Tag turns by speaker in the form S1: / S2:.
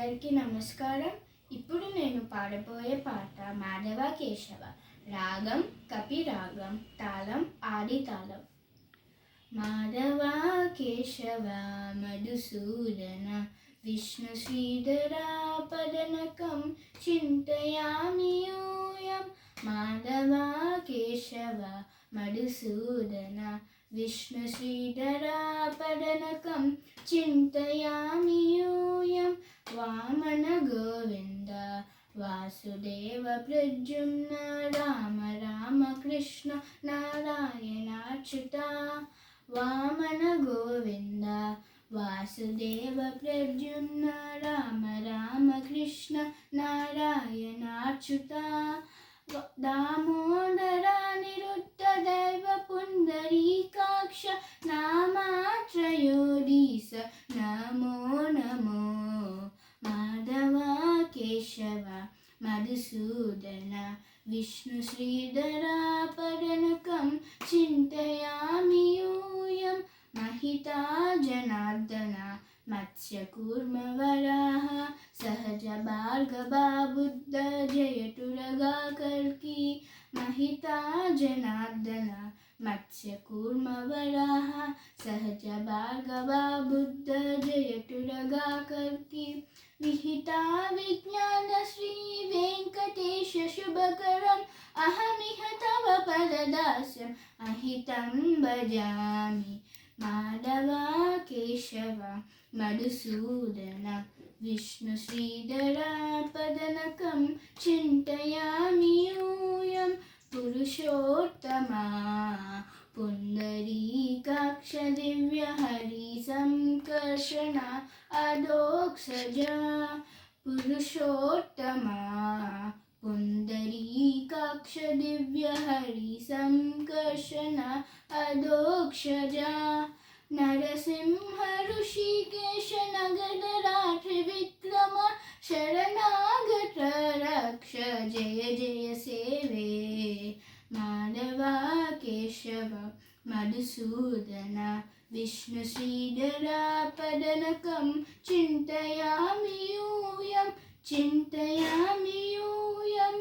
S1: అందరికీ నమస్కారం. ఇప్పుడు నేను పాడబోయే పాట మాధవ కేశవ. రాగం కపిరాగం, తాళం ఆది తాళం. మాధవ కేశవ మధుసూదన విష్ణు శ్రీధర పదనకం చింతయామి యూయం. మాధవ కేశవ మధుసూదన విష్ణు శ్రీధర పదనకం చింతయామి యూయం. వామన గోవింద వాసుదేవ ప్రద్యుమ్న రామ రామ కృష్ణ నారాయణాచ్యుత. వామన గోవింద వాసుదేవ ప్రద్యుమ్న రామ రామ కృష్ణ నారాయణాచ్యుత. దామోదర నిరుద్ధ దైవ పుండరీకాక్ష నామాత్రయోదీశ నమో నమో. మాధవ కేశవ మధుసూదన విష్ణు శ్రీధర పదనకం చింతయామి యూయం. महिता जनार्दन मत्स्यकूर्म वराह सहज भार्गवा बुद्ध जयतुरगा कल्की. महिता जनार्दन मत्स्यकूर्म वराह सहज भार्गवा बुद्ध जयतुरगा कल्की. विहिता विज्ञान श्री वेंकटेश शुभकरम् अहमिह तव पददास्यम् अहितं भजामि. माधव केशव मधुसूदन विष्णु श्रीधर पदनकं चिन्तयामि यूयं. पुरुषोत्तमा पुंडरीकाक्ष दिव्य हरि संकर्षण अधोक्षजा. पुरुषोत्तमा पुंडरीकाक्ष दिव्य हरि संकर्षण अधोक्षजा. नरसिंह ऋषिकेश नगधरा त्रिविक्रम शरणागत रक्ष जय जय सेवे. माधव केशव मधुसूदन विष्णु श्रीधर पदनकं चिन्तयामि यूयं. चिन्तयामि यूयं